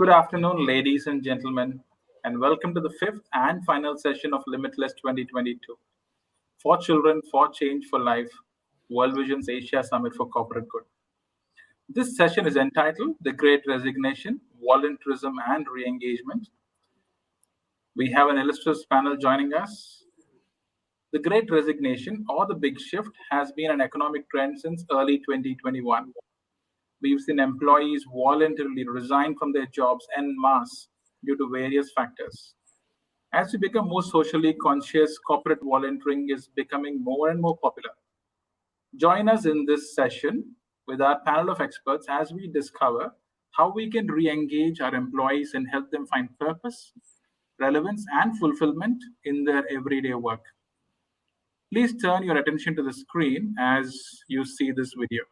Good afternoon, ladies and gentlemen, and welcome to the fifth and final session of Limitless 2022 For Children, for Change, for Life, World Vision's Asia Summit for Corporate Good. This session is entitled The Great Resignation, Volunteerism, and Re-engagement. We have an illustrious panel joining us. The Great Resignation, or the Big Shift, has been an economic trend since early 2021. We've seen employees voluntarily resign from their jobs en masse due to various factors. As we become more socially conscious, corporate volunteering is becoming more and more popular. Join us in this session with our panel of experts as we discover how we can re-engage our employees and help them find purpose, relevance, and fulfillment in their everyday work. Please turn your attention to the screen as you see this video.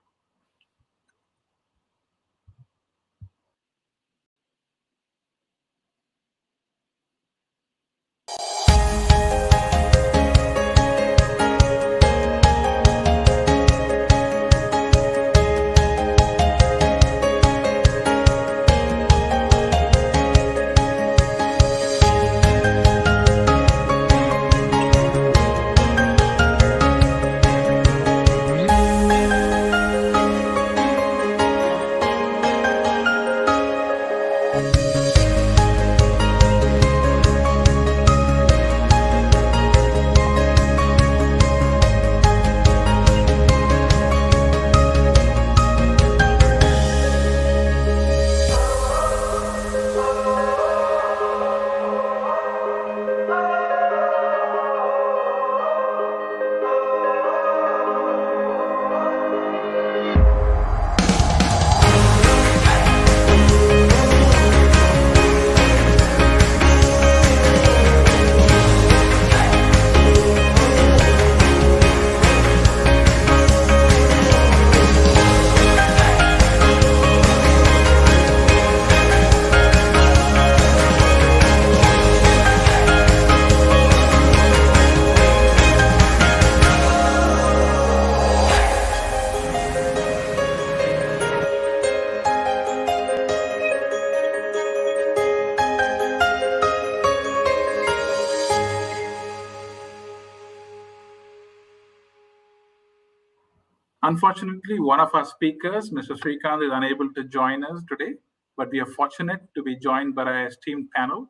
Unfortunately, one of our speakers, Mr. Srikanth, is unable to join us today, but we are fortunate to be joined by our esteemed panel,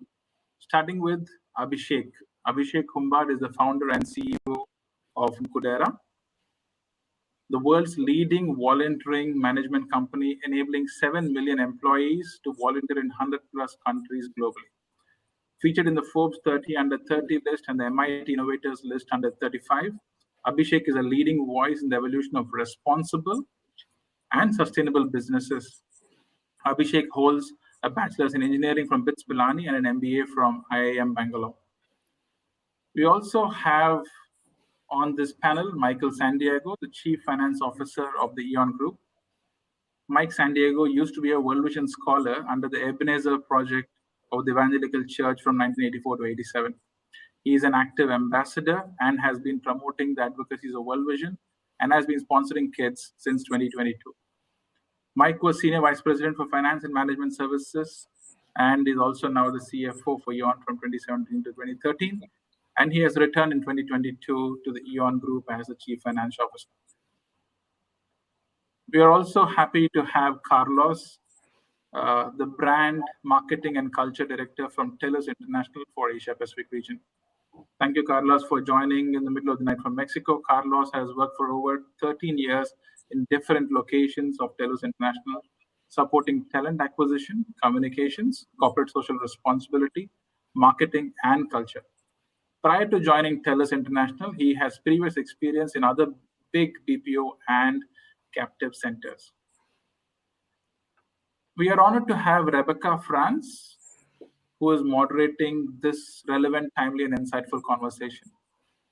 starting with Abhishek. Abhishek Humbad is the founder and CEO of Kudera, the world's leading volunteering management company, enabling 7 million employees to volunteer in 100 plus countries globally. Featured in the Forbes 30 under 30 list and the MIT Innovators list under 35, Abhishek is a leading voice in the evolution of responsible and sustainable businesses. Abhishek holds a bachelor's in engineering from BITS Pilani and an MBA from IIM Bangalore. We also have on this panel Michael Sandiego, the Chief Finance Officer of the Eon Group. Mike Sandiego used to be a World Vision Scholar under the Ebenezer Project of the Evangelical Church from 1984 to 87. He is an active ambassador and has been promoting the advocacies of World Vision and has been sponsoring kids since 2022. Mike was Senior Vice President for Finance and Management Services and is also now the CFO for Eon from 2017 to 2013. And he has returned in 2022 to the Eon Group as the Chief Financial Officer. We are also happy to have Carlos, the Brand, Marketing and Culture Director from TELUS International for Asia Pacific region. Thank you, Carlos, for joining in the middle of the night from Mexico. Carlos has worked for over 13 years in different locations of TELUS International, supporting talent acquisition, communications, corporate social responsibility, marketing, and culture. Prior to joining TELUS International, he has previous experience in other big BPO and captive centers. We are honored to have Rebecca France, who is moderating this relevant, timely, and insightful conversation.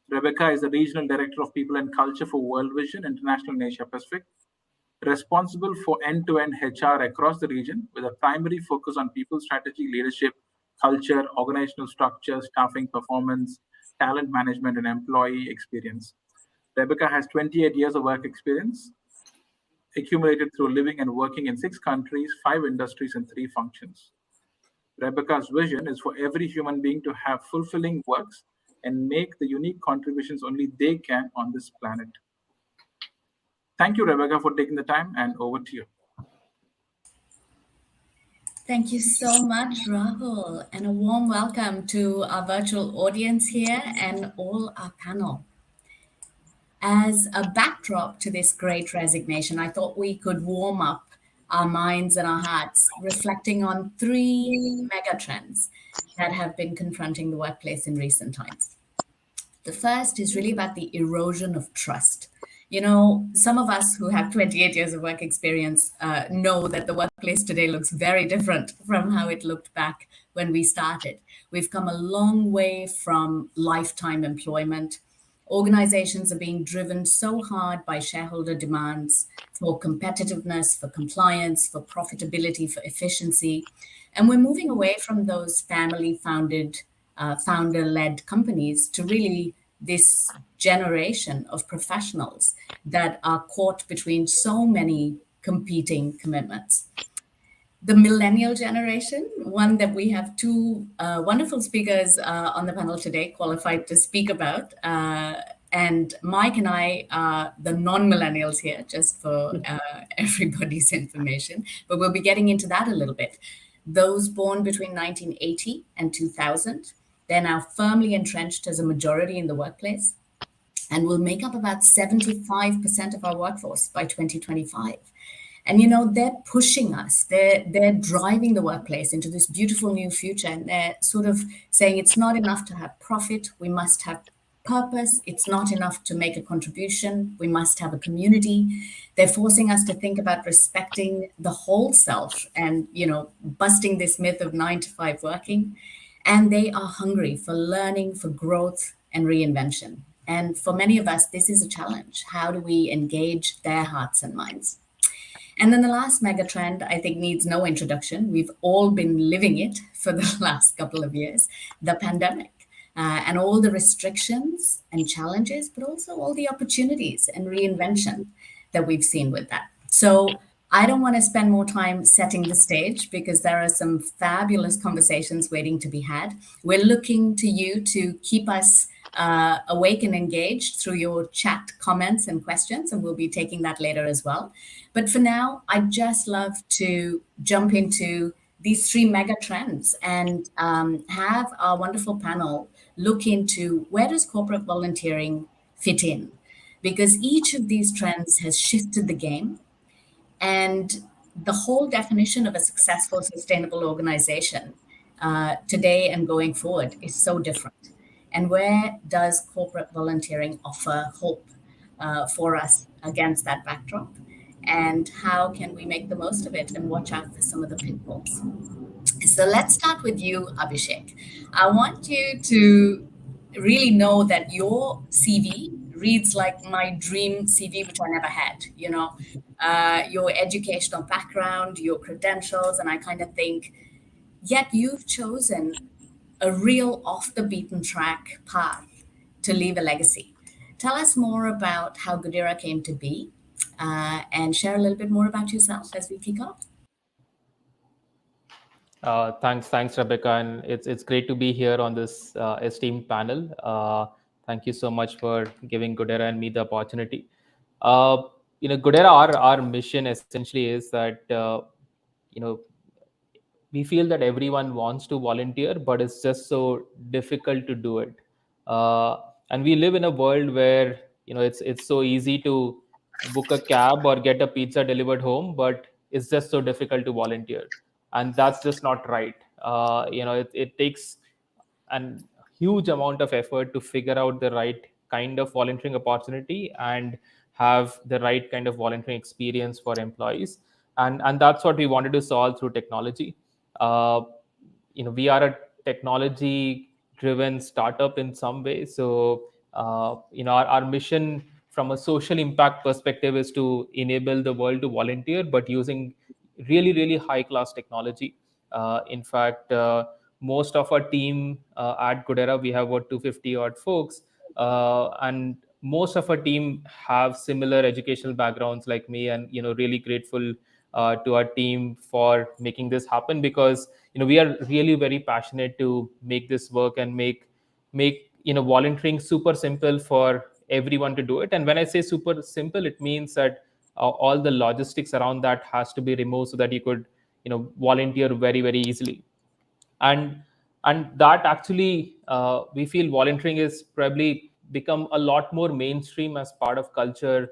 Rebecca is the Regional Director of People and Culture for World Vision International in Asia Pacific, responsible for end-to-end HR across the region with a primary focus on people strategy, leadership, culture, organizational structure, staffing performance, talent management, and employee experience. Rebecca has 28 years of work experience, accumulated through living and working in 6 countries, 5 industries, and 3 functions. Rebecca's vision is for every human being to have fulfilling works and make the unique contributions only they can on this planet. Thank you, Rebecca, for taking the time, and over to you. Thank you so much, Rahul, and a warm welcome to our virtual audience here and all our panel. As a backdrop to this great resignation, I thought we could warm up our minds and our hearts reflecting on three mega trends that have been confronting the workplace in recent times. The first is really about the erosion of trust. You know, some of us who have 28 years of work experience know that the workplace today looks very different from how it looked back when we started. We've come a long way from lifetime employment. Organizations are being driven so hard by shareholder demands for competitiveness, for compliance, for profitability, for efficiency. And we're moving away from those family founded, founder led companies to really this generation of professionals that are caught between so many competing commitments. The millennial generation, one that we have two wonderful speakers on the panel today qualified to speak about. And Mike and I are the non millennials here, just for everybody's information. But we'll be getting into that a little bit. Those born between 1980 and 2000, they're now firmly entrenched as a majority in the workplace and will make up about 75% of our workforce by 2025. And you know, they're pushing us, they're driving the workplace into this beautiful new future, and they're sort of saying it's not enough to have profit, we must have purpose. It's not enough to make a contribution, we must have a community. They're forcing us to think about respecting the whole self and, you know, busting this myth of 9 to 5 working. And they are hungry for learning, for growth and reinvention. And for many of us, this is a challenge. How do we engage their hearts and minds? And then the last mega trend, I think, needs no introduction. We've all been living it for the last couple of years, the pandemic. And all the restrictions and challenges, but also all the opportunities and reinvention that we've seen with that. So I don't want to spend more time setting the stage because there are some fabulous conversations waiting to be had. We're looking to you to keep us awake and engaged through your chat comments and questions, and we'll be taking that later as well. But for now, I'd just love to jump into these three mega trends and have our wonderful panel look into where does corporate volunteering fit in? Because each of these trends has shifted the game, and the whole definition of a successful, sustainable organization today and going forward is so different. And where does corporate volunteering offer hope for us against that backdrop? And how can we make the most of it and watch out for some of the pitfalls? So let's start with you, Abhishek. I want you to really know that your CV reads like my dream CV, which I never had. You know, your educational background, your credentials, and I kind of think, yet you've chosen a real off the beaten track path to leave a legacy. Tell us more about how Goodera came to be and share a little bit more about yourself as we kick off. Thanks, Rebecca, and it's great to be here on this esteemed panel. Thank you so much for giving Goodera and me the opportunity. Goodera, our mission essentially is that you know we feel that everyone wants to volunteer, but it's just so difficult to do it. And we live in a world where it's so easy to book a cab or get a pizza delivered home, but it's just so difficult to volunteer, and that's just not right. It takes a huge amount of effort to figure out the right kind of volunteering opportunity and have the right kind of volunteering experience for employees, and that's what we wanted to solve through technology. uh, we are a technology driven startup in some way, so our mission from a social impact perspective is to enable the world to volunteer, but using really really high class technology. In fact, most of our team at Goodera, we have about 250 odd folks, and most of our team have similar educational backgrounds like me, and really grateful to our team for making this happen, because we are really very passionate to make this work and make volunteering super simple for everyone to do it. And when I say super simple, it means that all the logistics around that has to be removed so that you could volunteer very very easily. And and that actually, we feel volunteering is probably become a lot more mainstream as part of culture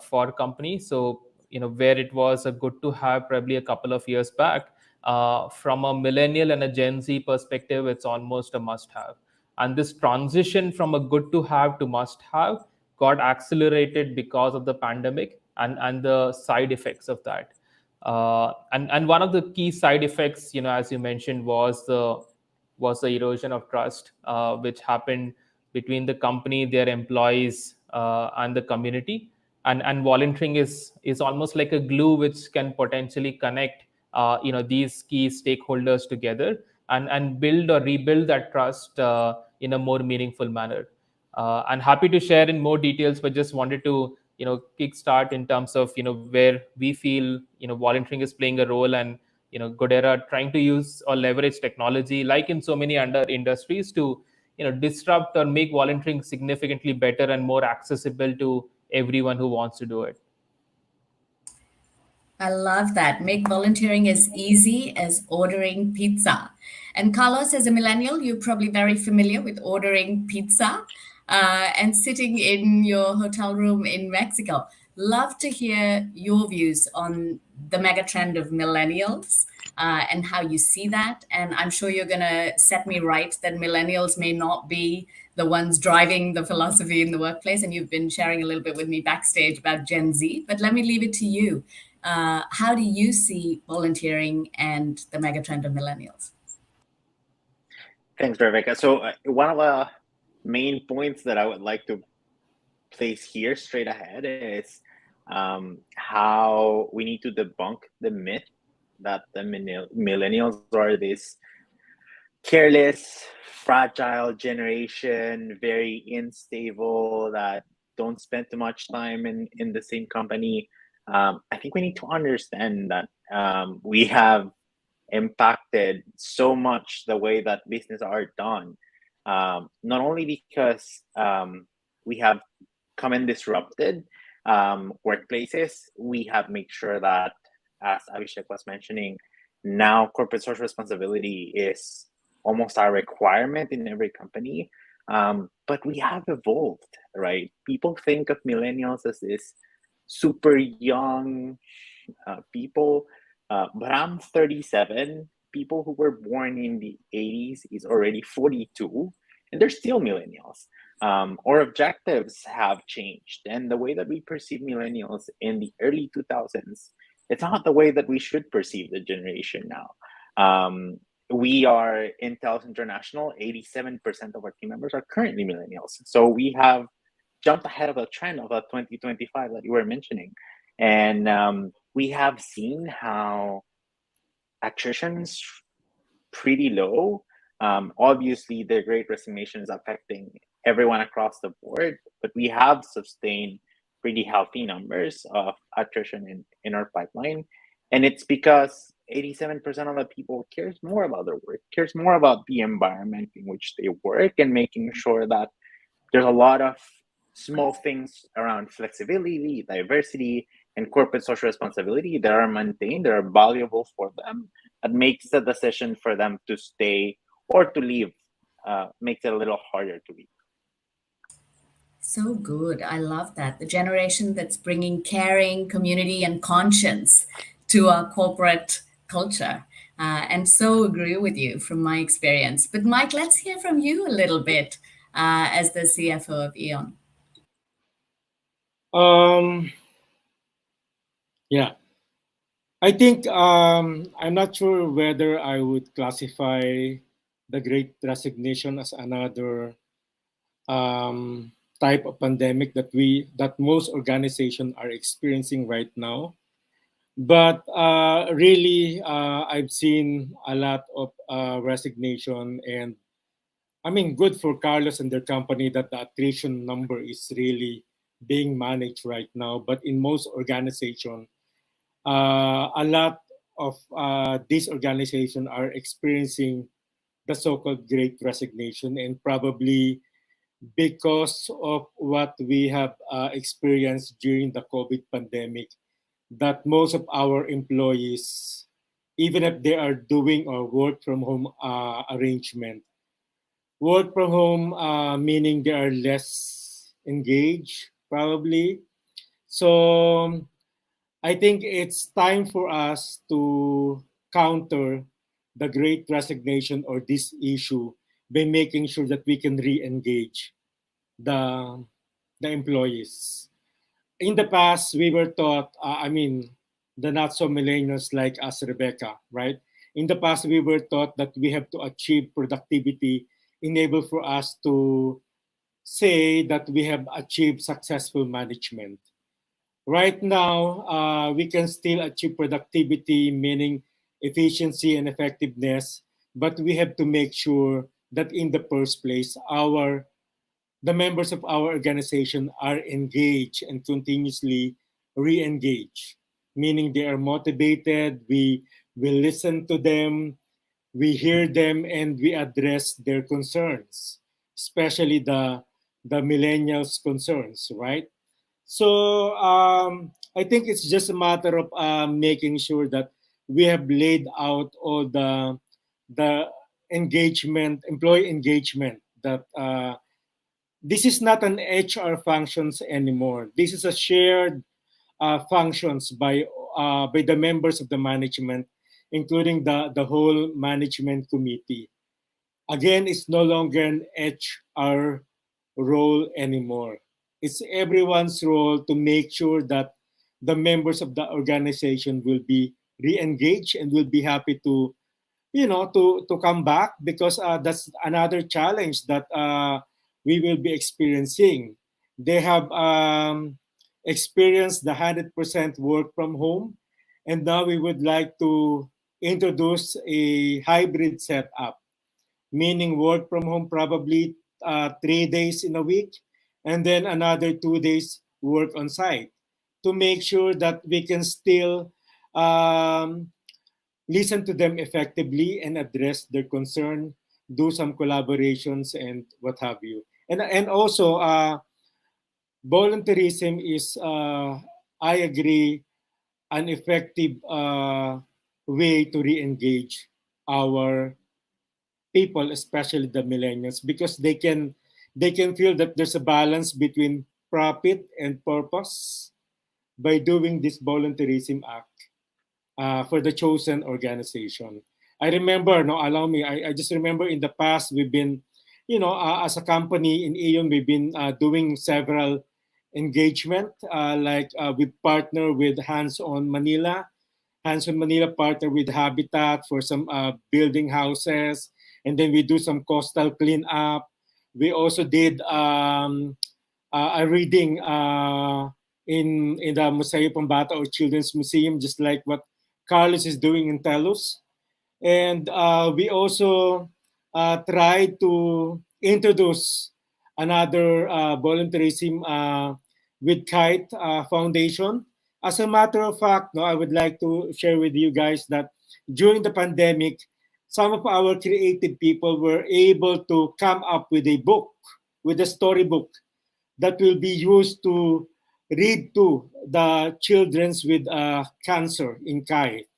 for companies. So where it was a good to have probably a couple of years back, from a millennial and a Gen Z perspective, it's almost a must have. And this transition from a good to have to must have got accelerated because of the pandemic and the side effects of that. And one of the key side effects, as you mentioned, was the erosion of trust, which happened between the company, their employees, and the community. And volunteering is almost like a glue which can potentially connect these key stakeholders together and build or rebuild that trust in a more meaningful manner. And happy to share in more details, but just wanted to kickstart in terms of where we feel volunteering is playing a role, and Godera trying to use or leverage technology, like in so many other industries, to disrupt or make volunteering significantly better and more accessible to everyone who wants to do it. I love that. Make volunteering as easy as ordering pizza. And Carlos, as a millennial, you're probably very familiar with ordering pizza and sitting in your hotel room in Mexico. Love to hear your views on the mega trend of millennials and how you see that. And I'm sure you're going to set me right that millennials may not be the ones driving the philosophy in the workplace. And you've been sharing a little bit with me backstage about Gen Z. But let me leave it to you. How do you see volunteering and the megatrend of millennials? Thanks, Rebecca. So one of the main points that I would like to place here straight ahead is how we need to debunk the myth that the millennials are this careless, fragile generation, very unstable, that don't spend too much time in the same company. I think we need to understand that we have impacted so much the way that business are done. Not only because we have come and disrupted workplaces, we have made sure that, as Abhishek was mentioning, now corporate social responsibility is almost a requirement in every company. But we have evolved, right? People think of millennials as this super young people, but I'm 37. People who were born in the 80s is already 42, and they're still millennials. Our objectives have changed, and the way that we perceive millennials in the early 2000s, it's not the way that we should perceive the generation now. We are Intel's International, 87% of our team members are currently millennials. So we have jumped ahead of the trend of 2025 that you were mentioning. And we have seen how attrition's pretty low. Obviously, the Great Resignation is affecting everyone across the board, but we have sustained pretty healthy numbers of attrition in our pipeline. And it's because 87% of the people cares more about their work, cares more about the environment in which they work, and making sure that there's a lot of small things around flexibility, diversity, and corporate social responsibility that are maintained, that are valuable for them, that makes the decision for them to stay or to leave, makes it a little harder to leave. So good. I love that. The generation that's bringing caring, community, and conscience to our corporate culture. And so agree with you from my experience. But Mike, let's hear from you a little bit as the CFO of Eon. Yeah, I think I'm not sure whether I would classify the Great Resignation as another type of pandemic that most organizations are experiencing right now. But really, I've seen a lot of resignation, and I mean, good for Carlos and their company that the attrition number is really being managed right now. But in most organizations, a lot of this organization are experiencing the so-called Great Resignation, and probably because of what we have experienced during the COVID pandemic, that most of our employees, even if they are doing a work from home arrangement, work from home meaning they are less engaged, probably. So I think it's time for us to counter the great resignation or this issue by making sure that we can re-engage the the employees. In the past, we were taught, the not so millennials like us, Rebecca, right? In the past, we were taught that we have to achieve productivity, enable for us to say that we have achieved successful management. Right now, we can still achieve productivity, meaning efficiency and effectiveness, but we have to make sure that in the first place, the members of our organization are engaged and continuously re-engaged, meaning they are motivated, we listen to them, we hear them, and we address their concerns, especially the millennials' concerns, right? So I think it's just a matter of making sure that we have laid out all the engagement, employee engagement that this is not an HR functions anymore. This is a shared functions by the members of the management, including the whole management committee. Again, it's no longer an HR role anymore. It's everyone's role to make sure that the members of the organization will be re-engaged and will be happy to to come back, because that's another challenge that we will be experiencing. They have experienced the 100% work from home, and now we would like to introduce a hybrid setup, meaning work from home probably 3 days in a week, and then another 2 days work on site, to make sure that we can still um, listen to them effectively and address their concern, do some collaborations and what have you. And also, volunteerism is, I agree, an effective way to re-engage our people, especially the millennials, because they can feel that there's a balance between profit and purpose by doing this volunteerism act for the chosen organization. I remember, no, allow me, I just remember in the past we've been, as a company in Aeon, we've been doing several engagement, like we partner with Hands on Manila. Hands on Manila partner with Habitat for some building houses, and then we do some coastal cleanup. We also did a reading in the Museo Pambata or Children's Museum, just like what Carlos is doing in Telus. And we also tried to introduce another volunteerism with Kite Foundation. As a matter of fact, no, I would like to share with you guys that during the pandemic, some of our creative people were able to come up with a book, with a storybook that will be used to read to the childrens with cancer in Kite.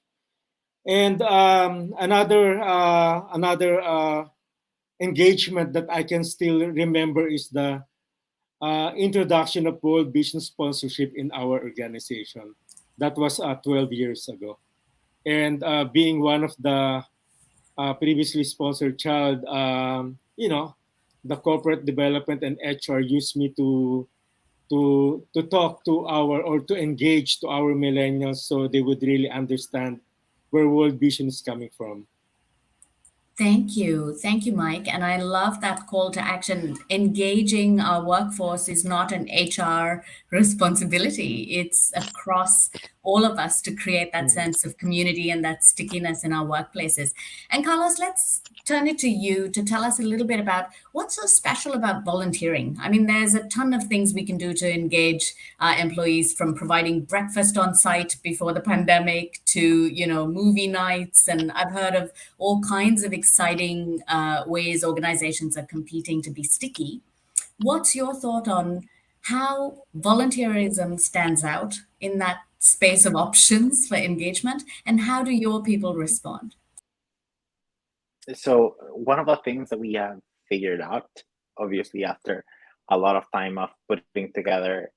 And another engagement that I can still remember is the introduction of World Vision sponsorship in our organization. That was 12 years ago. And being one of the previously sponsored child, the corporate development and HR used me to talk to our, or to engage to our millennials, so they would really understand where World Vision is coming from. Thank you. Thank you, Mike. And I love that call to action. Engaging our workforce is not an HR responsibility, it's across all of us to create that sense of community and that stickiness in our workplaces. And Carlos, let's turn it to you to tell us a little bit about what's so special about volunteering. I mean, there's a ton of things we can do to engage employees, from providing breakfast on site before the pandemic to, movie nights. And I've heard of all kinds of exciting ways organizations are competing to be sticky. What's your thought on how volunteerism stands out in that space of options for engagement, and how do your people respond? So one of the things that we have figured out, obviously after a lot of time of putting together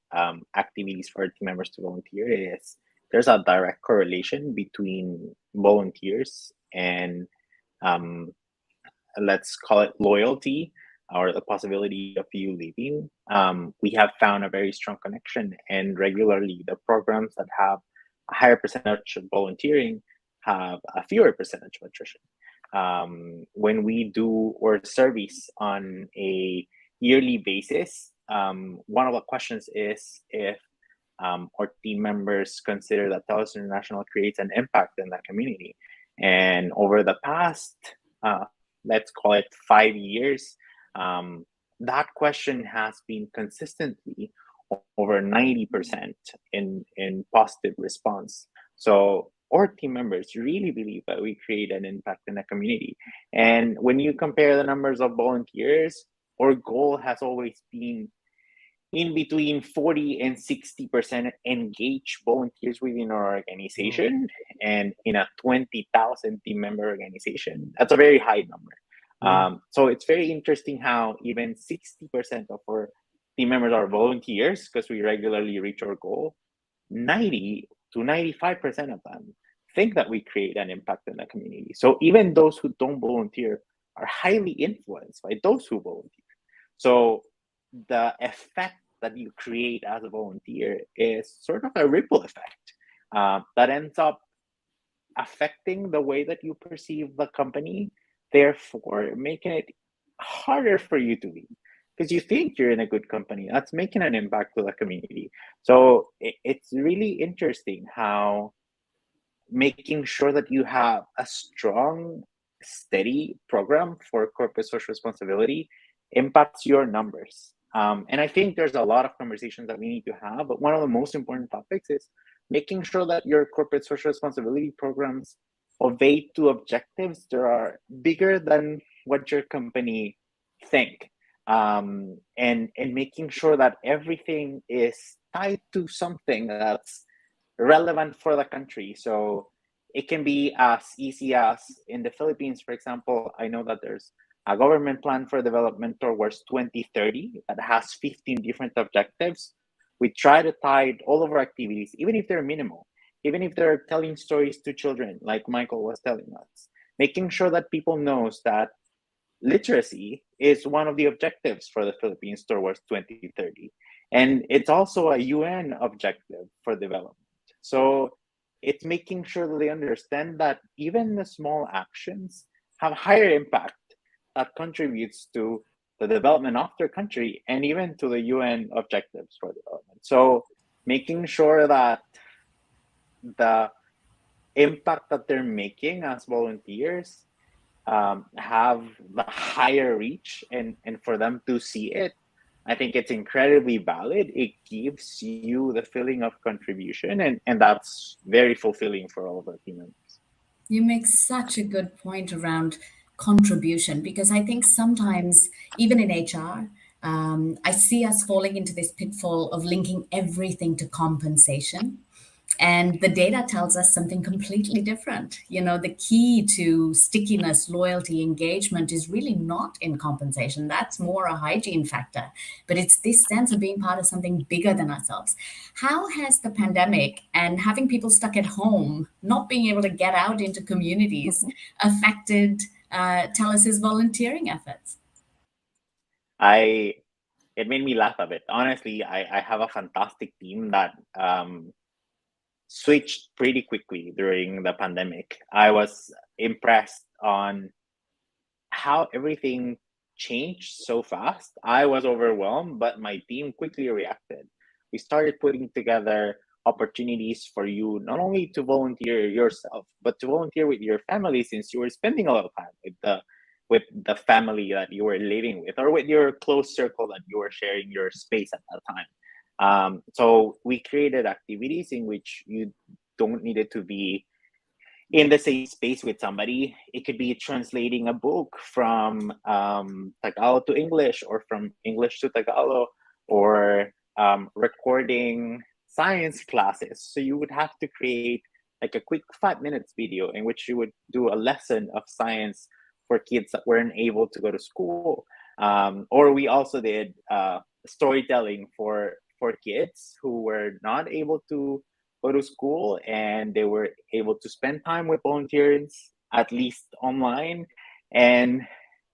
activities for our team members to volunteer, is there's a direct correlation between volunteers and let's call it loyalty, or the possibility of you leaving. We have found a very strong connection, and regularly the programs that have a higher percentage of volunteering have a fewer percentage of attrition. When we do our surveys on a yearly basis, one of the questions is if our team members consider that TELUS International creates an impact in the community. And over the past, let's call it 5 years, that question has been consistently over 90% in positive response. So our team members really believe that we create an impact in the community. And when you compare the numbers of volunteers, our goal has always been in between 40 and 60% engaged volunteers within our organization. And in a 20,000 team member organization, that's a very high number. So it's very interesting how even 60% of our team members are volunteers, because we regularly reach our goal. 90 to 95% of them think that we create an impact in the community. So even those who don't volunteer are highly influenced by those who volunteer. So the effect that you create as a volunteer is sort of a ripple effect that ends up affecting the way that you perceive the company, therefore making it harder for you to leave, because you think you're in a good company that's making an impact to the community. So it's really interesting how making sure that you have a strong, steady program for corporate social responsibility impacts your numbers. And I think there's a lot of conversations that we need to have, but one of the most important topics is making sure that your corporate social responsibility programs obey to objectives that are bigger than what your company think. And making sure that everything is tied to something that's relevant for the country. So it can be as easy as in the Philippines, for example. I know that there's a government plan for development towards 2030 that has 15 different objectives. We try to tie all of our activities, even if they're minimal, even if they're telling stories to children, like Michael was telling us, making sure that people knows that literacy is one of the objectives for the Philippines towards 2030. And it's also a UN objective for development. So it's making sure that they understand that even the small actions have higher impact that contributes to the development of their country and even to the UN objectives for development. So making sure that the impact that they're making as volunteers have the higher reach, and for them to see it, I think it's incredibly valid. It gives you the feeling of contribution, and that's very fulfilling for all of our team members. You make such a good point around contribution, because I think sometimes, even in HR, I see us falling into this pitfall of linking everything to compensation. And the data tells us something completely different. The key to stickiness, loyalty, engagement is really not in compensation. That's more a hygiene factor. But it's this sense of being part of something bigger than ourselves. How has the pandemic and having people stuck at home, not being able to get out into communities, affected TELUS's volunteering efforts? It made me laugh a bit. Honestly, I have a fantastic team that switched pretty quickly during the pandemic. I was impressed on how everything changed so fast. I was overwhelmed, but my team quickly reacted. We started putting together opportunities for you not only to volunteer yourself, but to volunteer with your family, since you were spending a lot of time with the family that you were living with, or with your close circle that you were sharing your space at that time. So we created activities in which you don't need it to be in the same space with somebody. It could be translating a book from Tagalog to English, or from English to Tagalog, or recording science classes. So you would have to create like a quick 5 minutes video in which you would do a lesson of science for kids that weren't able to go to school. Or we also did storytelling for kids who were not able to go to school, and they were able to spend time with volunteers, at least online. And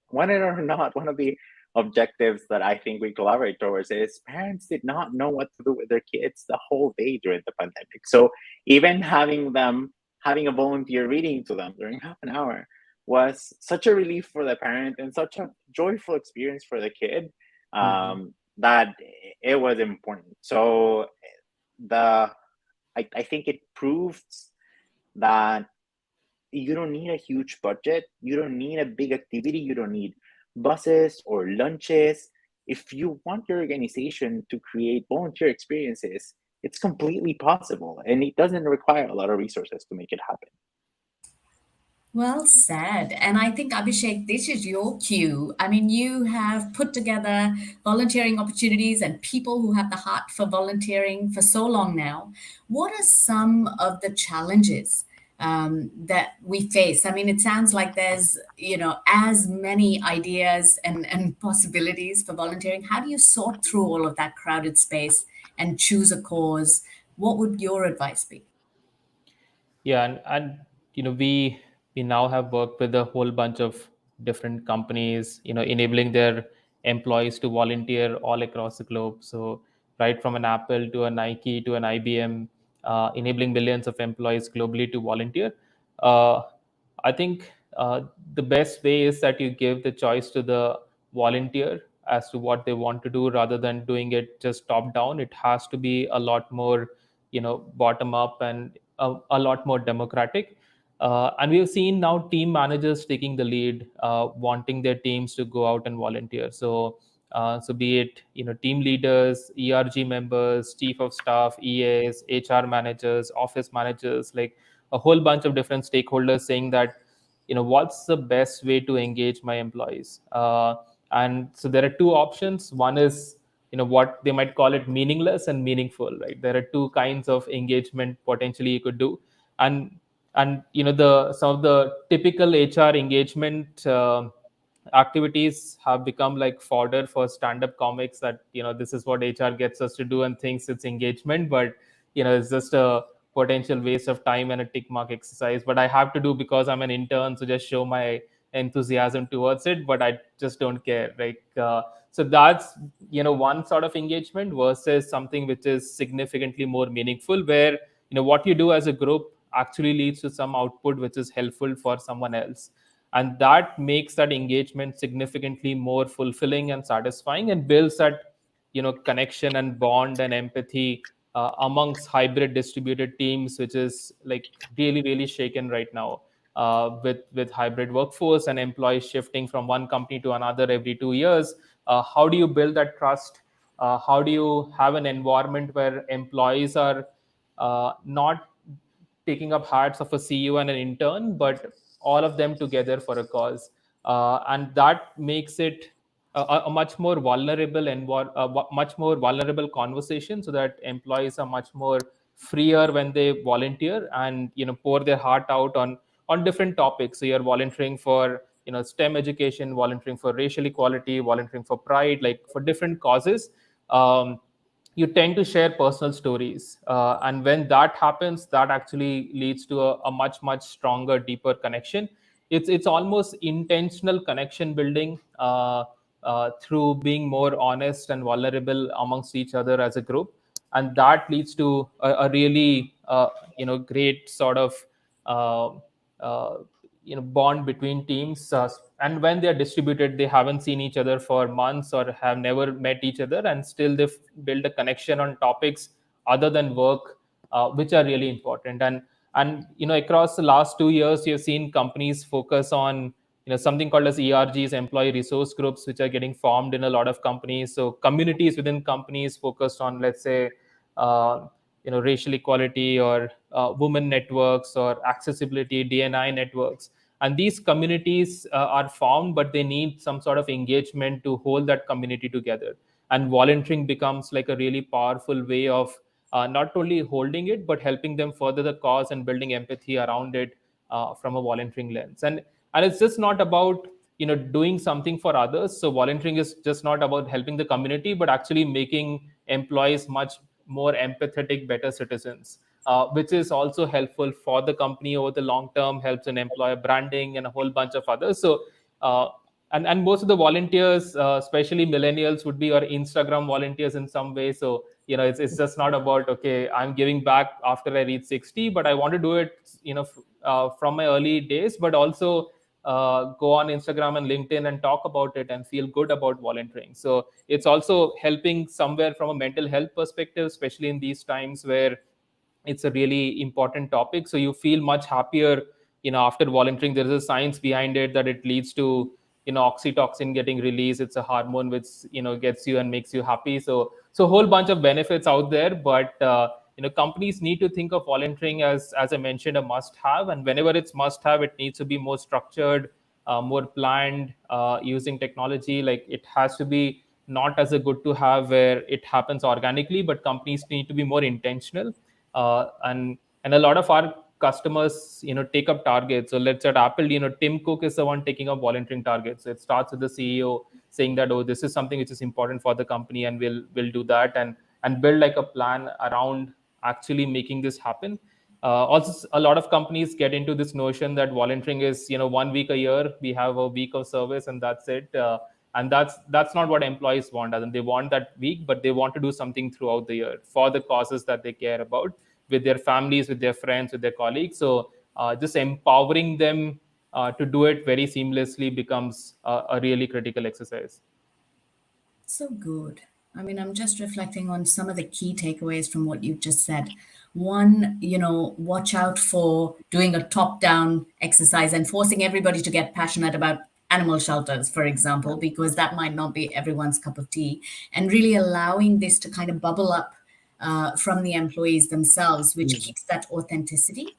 one or not, one of the objectives that I think we collaborate towards is parents did not know what to do with their kids the whole day during the pandemic. So even having a volunteer reading to them during half an hour was such a relief for the parent and such a joyful experience for the kid, that it was important. So I think it proves that you don't need a huge budget, you don't need a big activity, you don't need buses or lunches. If you want your organization to create volunteer experiences, it's completely possible, and it doesn't require a lot of resources to make it happen. Well said. And I think, Abhishek, this is your cue. I mean, you have put together volunteering opportunities and people who have the heart for volunteering for so long now. What are some of the challenges that we face? I mean, it sounds like there's, as many ideas and possibilities for volunteering. How do you sort through all of that crowded space and choose a cause? What would your advice be? Yeah, and we now have worked with a whole bunch of different companies, enabling their employees to volunteer all across the globe. So right from an Apple to a Nike to an IBM, enabling millions of employees globally to volunteer. uh, I think the best way is that you give the choice to the volunteer as to what they want to do, rather than doing it just top down. It has to be a lot more, bottom up, and a lot more democratic. And we have seen now team managers taking the lead, wanting their teams to go out and volunteer. So be it team leaders, ERG members, chief of staff, EAs, HR managers, office managers, like a whole bunch of different stakeholders saying that what's the best way to engage my employees. And so there are two options. One is what they might call it meaningless and meaningful, right? There are two kinds of engagement potentially you could do. And the some of the typical HR engagement activities have become like fodder for stand-up comics, that this is what HR gets us to do and thinks it's engagement, but it's just a potential waste of time and a tick mark exercise, but I have to do because I'm an intern, so just show my enthusiasm towards it, but I just don't care. Like so that's one sort of engagement versus something which is significantly more meaningful, where what you do as a group actually leads to some output which is helpful for someone else, and that makes that engagement significantly more fulfilling and satisfying, and builds that connection and bond and empathy amongst hybrid distributed teams, which is like really really shaken right now, with hybrid workforce and employees shifting from one company to another every 2 years. How do you build that trust? How do you have an environment where employees are not taking up hats of a CEO and an intern, but all of them together for a cause? And that makes it a much more vulnerable and much more vulnerable conversation, so that employees are much more freer when they volunteer and pour their heart out on different topics. So you're volunteering for STEM education, volunteering for racial equality, volunteering for pride, like for different causes. You tend to share personal stories, and when that happens, that actually leads to a much stronger, deeper connection. It's almost intentional connection building, through being more honest and vulnerable amongst each other as a group, and that leads to a really great sort of uh, uh, bond between teams. And when they are distributed, they haven't seen each other for months or have never met each other, and still they build a connection on topics other than work, which are really important. And across the last 2 years, you've seen companies focus on something called as ERGs, employee resource groups, which are getting formed in a lot of companies. So communities within companies focused on, let's say, uh, racial equality, or women networks, or accessibility, DNI networks. And these communities are formed, but they need some sort of engagement to hold that community together. And volunteering becomes like a really powerful way of not only holding it, but helping them further the cause and building empathy around it from a volunteering lens. And it's just not about doing something for others. So volunteering is just not about helping the community, but actually making employees much more empathetic, better citizens, which is also helpful for the company over the long term, helps in employer branding and a whole bunch of others. So uh, and most of the volunteers, especially millennials, would be your Instagram volunteers in some way. So it's just not about, okay, I'm giving back after I reach 60, but I want to do it from my early days, but also go on Instagram and LinkedIn and talk about it and feel good about volunteering. So it's also helping somewhere from a mental health perspective, especially in these times where it's a really important topic. So you feel much happier after volunteering. There is a science behind it that it leads to oxytocin getting released. It's a hormone which gets you and makes you happy. So a whole bunch of benefits out there. But companies need to think of volunteering as I mentioned, a must have. And whenever it's must have, it needs to be more structured, more planned, using technology. Like, it has to be not as a good to have where it happens organically, but companies need to be more intentional. And a lot of our customers take up targets. So let's say at Apple, Tim Cook is the one taking up volunteering targets. So it starts with the CEO saying that, oh, this is something which is important for the company, and we'll do that, and build like a plan around actually making this happen. Also, a lot of companies get into this notion that volunteering is 1 week a year, we have a week of service, and that's it. And that's not what employees want. And they want that week, but they want to do something throughout the year for the causes that they care about, with their families, with their friends, with their colleagues. So just empowering them to do it very seamlessly becomes a really critical exercise. So good. I mean, I'm just reflecting on some of the key takeaways from what you've just said. One, watch out for doing a top down exercise and forcing everybody to get passionate about animal shelters, for example, because that might not be everyone's cup of tea. And really allowing this to kind of bubble up from the employees themselves, which keeps that authenticity.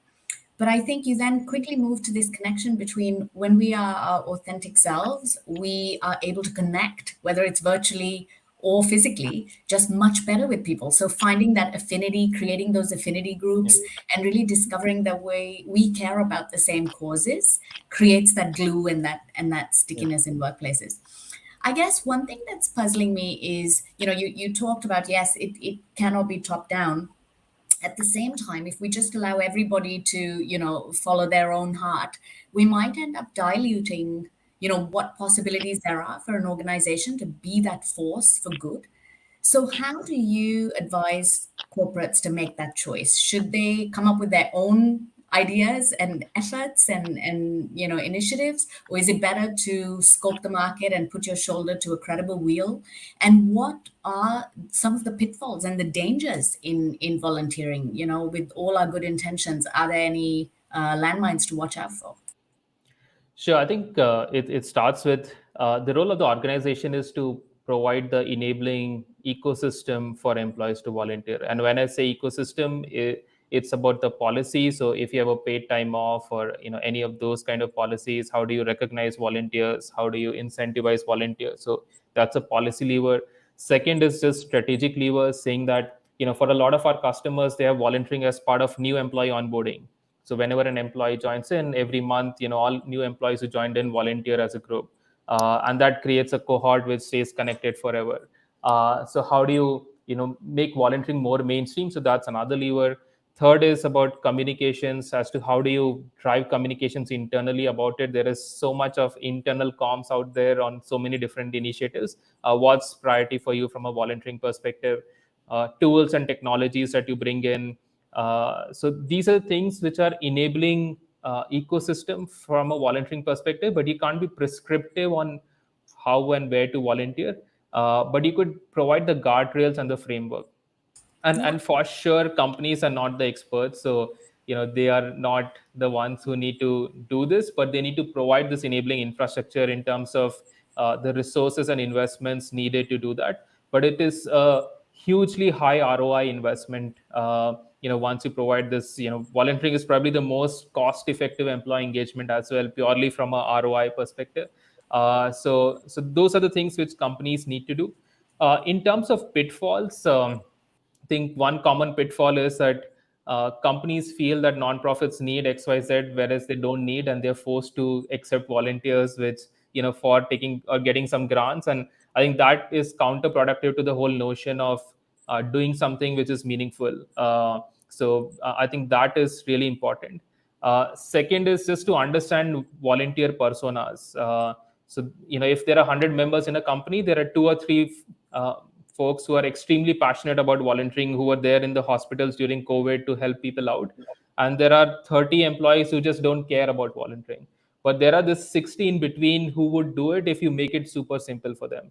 But I think you then quickly move to this connection between when we are our authentic selves, we are able to connect, whether it's virtually or physically, just much better with people. So finding that affinity, creating those affinity groups, and really discovering the way we care about the same causes creates that glue and that stickiness in workplaces. I guess one thing that's puzzling me is, you talked about, yes, it cannot be top down. At the same time, if we just allow everybody to follow their own heart, we might end up diluting what possibilities there are for an organization to be that force for good. So how do you advise corporates to make that choice? Should they come up with their own ideas and efforts and initiatives, or is it better to scope the market and put your shoulder to a credible wheel? And what are some of the pitfalls and the dangers in volunteering? With all our good intentions, are there any landmines to watch out for? Sure. I think it starts with the role of the organization is to provide the enabling ecosystem for employees to volunteer. And when I say ecosystem, it's about the policy. So if you have a paid time off, or any of those kind of policies, how do you recognize volunteers? How do you incentivize volunteers? So that's a policy lever. Second is just strategic levers, saying that for a lot of our customers, they have volunteering as part of new employee onboarding. So whenever an employee joins in, every month, all new employees who joined in volunteer as a group, and that creates a cohort which stays connected forever. So how do you make volunteering more mainstream? So that's another lever. Third is about communications, as to how do you drive communications internally about it. There is so much of internal comms out there on so many different initiatives. What's priority for you from a volunteering perspective? Tools and technologies that you bring in. So these are things which are enabling ecosystem from a volunteering perspective, but you can't be prescriptive on how and where to volunteer. But you could provide the guardrails and the framework. And for sure, companies are not the experts, so they are not the ones who need to do this, but they need to provide this enabling infrastructure in terms of the resources and investments needed to do that. But it is a hugely high ROI investment. Once you provide this, volunteering is probably the most cost effective employee engagement as well, purely from a ROI perspective. So those are the things which companies need to do. In terms of pitfalls, I think one common pitfall is that companies feel that nonprofits need XYZ, whereas they don't need, and they're forced to accept volunteers, which for taking or getting some grants. And I think that is counterproductive to the whole notion of doing something which is meaningful. So I think that is really important. Second is just to understand volunteer personas. So if there are 100 members in a company, there are 2 or 3 folks who are extremely passionate about volunteering, who were there in the hospitals during COVID to help people out. And there are 30 employees who just don't care about volunteering. But there are this 60 in between who would do it if you make it super simple for them.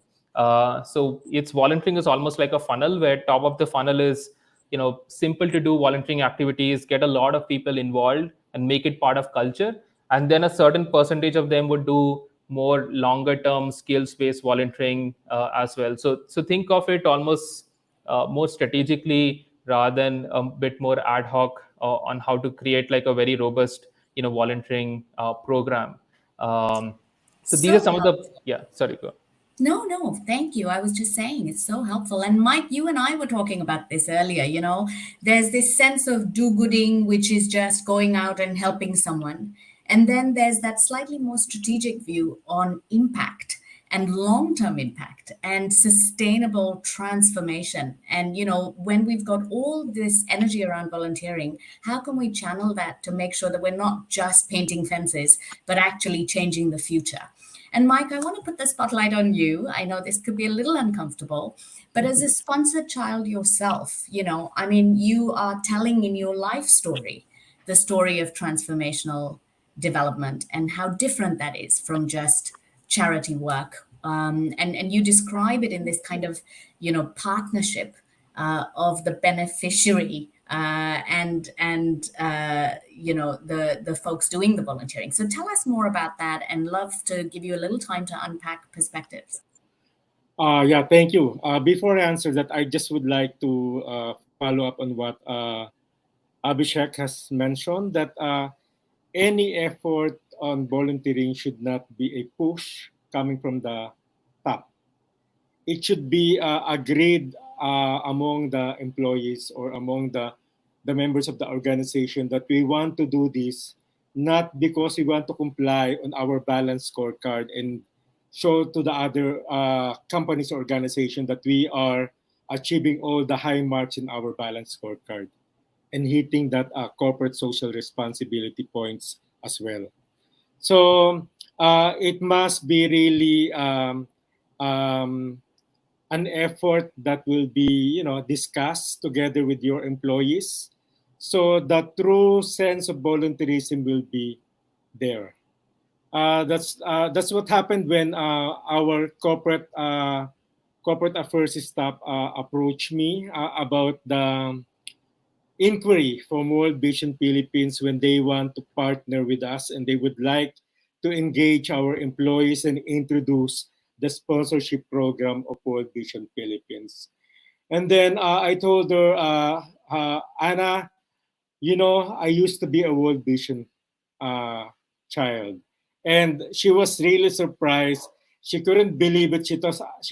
So it's volunteering is almost like a funnel, where top of the funnel is simple to do volunteering activities, get a lot of people involved and make it part of culture. And then a certain percentage of them would do more longer term skills based volunteering as well. So think of it almost more strategically rather than a bit more ad hoc on how to create like a very robust volunteering program. So these are So some of the helpful. sorry, go. No, thank you. I was just saying it's so helpful. And Mike, you and I were talking about this earlier. There's this sense of do gooding, which is just going out and helping someone. And then there's that slightly more strategic view on impact and long term impact and sustainable transformation. And, when we've got all this energy around volunteering, how can we channel that to make sure that we're not just painting fences, but actually changing the future? And Mike, I want to put the spotlight on you. I know this could be a little uncomfortable, but as a sponsored child yourself, you are telling in your life story the story of transformational development and how different that is from just charity work. And you describe it in this kind of, partnership of the beneficiary and the folks doing the volunteering. So tell us more about that, and love to give you a little time to unpack perspectives. Yeah, thank you. Before I answer that, I just would like to follow up on what Abhishek has mentioned, that any effort on volunteering should not be a push coming from the top. It should be agreed among the employees or among the members of the organization that we want to do this, not because we want to comply on our balance scorecard and show to the other companies or organization that we are achieving all the high marks in our balance scorecard and hitting that corporate social responsibility points as well. So it must be really an effort that will be discussed together with your employees, so the true sense of volunteerism will be there. That's what happened when our corporate affairs staff approached me about the inquiry from World Vision Philippines, when they want to partner with us and they would like to engage our employees and introduce the sponsorship program of World Vision Philippines. And then I told her, Anna, I used to be a World Vision child. And she was really surprised. She couldn't believe it. She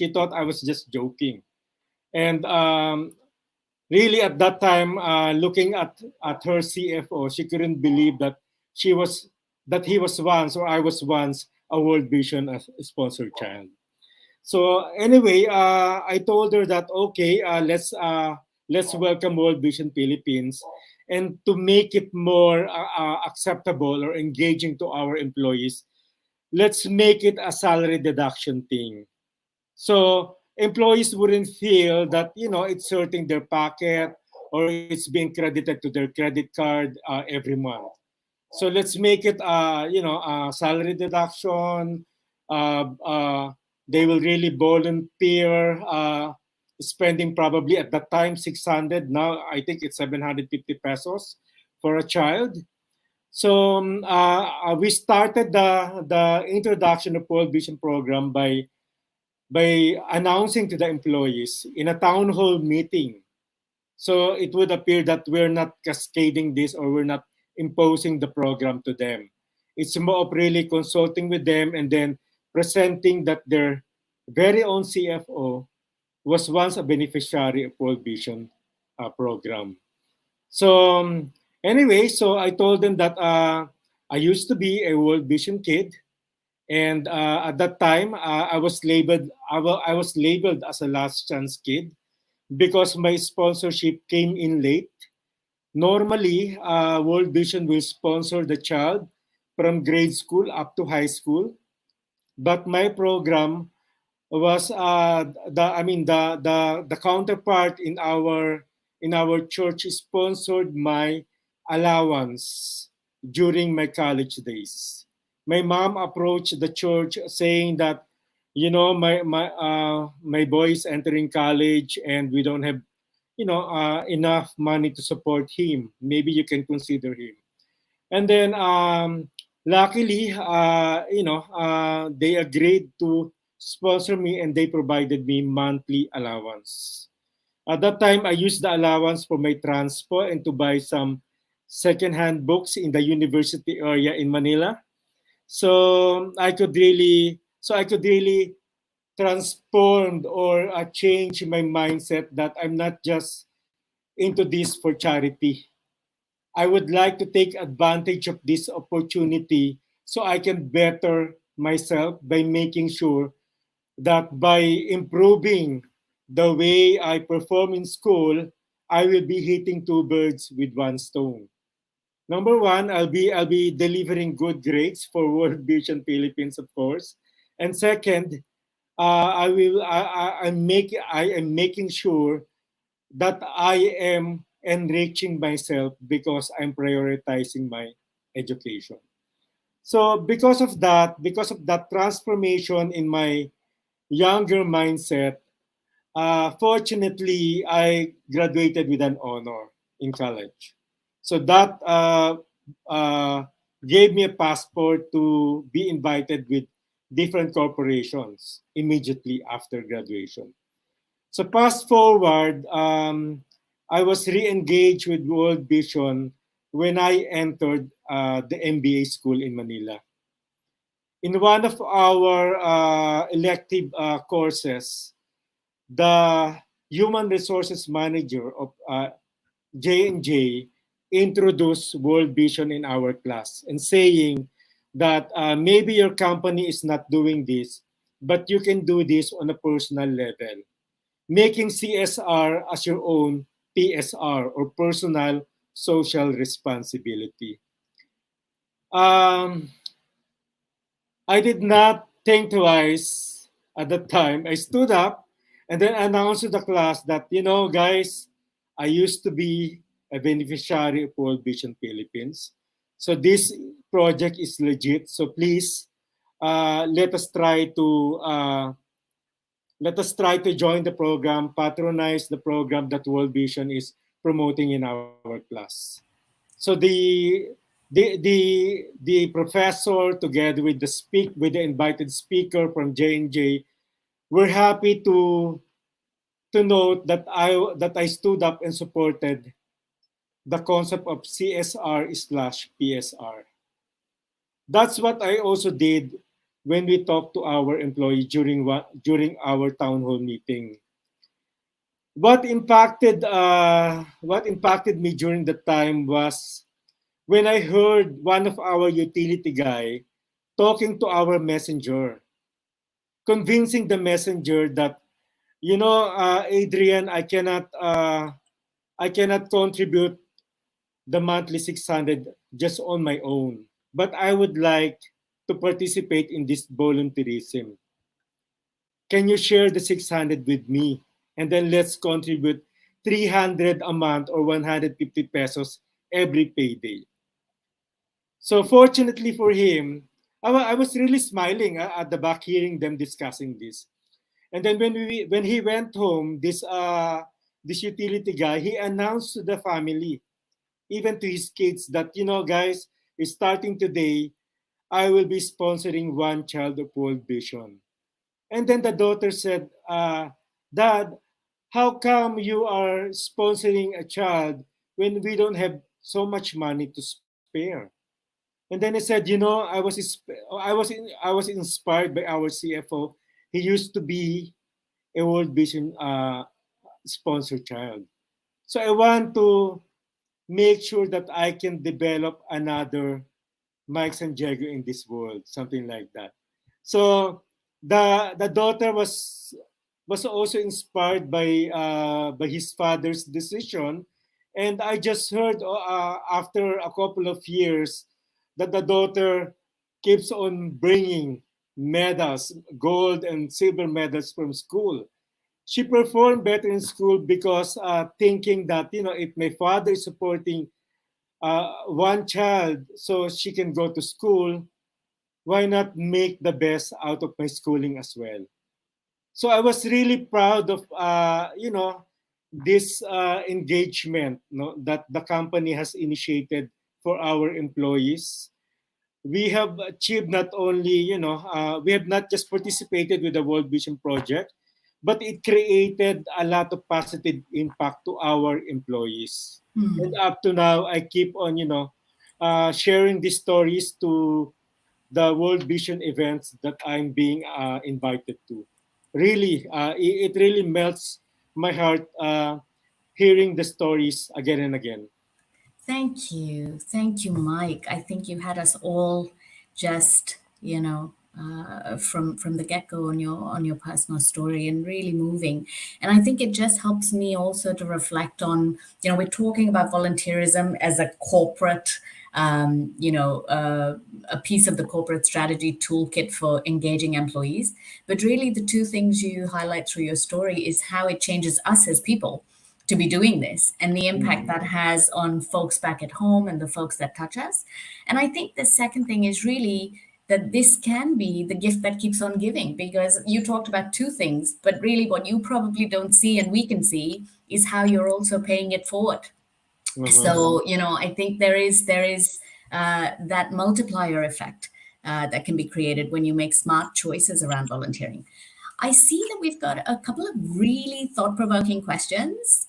thought I was just joking. And really at that time, looking at her CFO, she couldn't believe that he was once, or I was once, a World Vision sponsored child. So anyway, I told her that okay, let's welcome World Vision Philippines, and to make it more acceptable or engaging to our employees, let's make it a salary deduction thing. So employees wouldn't feel that it's hurting their pocket or it's being credited to their credit card every month. So let's make it a salary deduction. They will really volunteer spending probably at that time 600. Now I think it's 750 pesos for a child. So we started the introduction of World Vision program by announcing to the employees in a town hall meeting. So it would appear that we're not cascading this or we're not imposing the program to them. It's more of really consulting with them and then presenting that their very own CFO was once a beneficiary of World Vision program. So anyway, so I told them that I used to be a World Vision kid, and at that time I was labeled I was labeled as a last chance kid because my sponsorship came in late. Normally, World Vision will sponsor the child from grade school up to high school, but my program was the counterpart in our church sponsored my allowance during my college days. My mom approached the church saying that, you know, my boy is entering college and we don't have, enough money to support him. Maybe you can consider him. And then luckily, they agreed to sponsor me and they provided me monthly allowance. At that time, I used the allowance for my transport and to buy some secondhand books in the university area in Manila. So I could really transform or change my mindset that I'm not just into this for charity. I would like to take advantage of this opportunity so I can better myself by making sure that by improving the way I perform in school, I will be hitting two birds with one stone. Number one, I'll be delivering good grades for World Vision Philippines, of course, and second, I am making sure that I am enriching myself because I'm prioritizing my education. So because of that transformation in my younger mindset, fortunately, I graduated with an honor in college. So that uh, gave me a passport to be invited with different corporations immediately after graduation. So fast forward, I was re-engaged with World Vision when I entered the MBA school in Manila. In one of our elective courses, the human resources manager of J&J introduced World Vision in our class and saying that maybe your company is not doing this, but you can do this on a personal level, making CSR as your own PSR or personal social responsibility. Um, I did not think twice at the time. I stood up and then announced to the class that, you know, guys, I used to be a beneficiary of World Vision Philippines. So this project is legit. So please let us try to join the program, patronize the program that World Vision is promoting in our class. So the professor together with the invited speaker from J&J were happy to note that I stood up and supported the concept of CSR/PSR. That's what I also did when we talked to our employee during our town hall meeting. What impacted me during the time was when I heard one of our utility guy talking to our messenger, convincing the messenger that, Adrian, I cannot contribute the monthly 600 just on my own, but I would like to participate in this volunteerism. Can you share the 600 with me? And then let's contribute 300 a month or 150 pesos every payday. So fortunately for him, I was really smiling at the back hearing them discussing this. And then when he went home, this utility guy, he announced to the family, even to his kids, that, guys, starting today, I will be sponsoring one child of World Vision. And then the daughter said, Dad, how come you are sponsoring a child when we don't have so much money to spare? And then he said, I was inspired by our CFO. He used to be a World Vision sponsored child. So I want to make sure that I can develop another Mike Santiago in this world, something like that. So the daughter was also inspired by his father's decision, and I just heard after a couple of years that the daughter keeps on bringing medals, gold and silver medals from school. She performed better in school because thinking that, if my father is supporting one child so she can go to school, why not make the best out of my schooling as well? So I was really proud of this engagement, that the company has initiated for our employees. We have achieved not only, we have not just participated with the World Vision Project, but it created a lot of positive impact to our employees. And up to now, I keep on, sharing these stories to the World Vision events that I'm being invited to. Really, it really melts my heart hearing the stories again and again. Thank you. Thank you, Mike. I think you had us all just, from the get-go on your personal story, and really moving. And I think it just helps me also to reflect on, we're talking about volunteerism as a corporate, a piece of the corporate strategy toolkit for engaging employees. But really, the two things you highlight through your story is how it changes us as people to be doing this, and the impact that has on folks back at home and the folks that touch us. And I think the second thing is really that this can be the gift that keeps on giving, because you talked about two things, but really what you probably don't see and we can see is how you're also paying it forward. So, I think there is that multiplier effect that can be created when you make smart choices around volunteering. I see that we've got a couple of really thought-provoking questions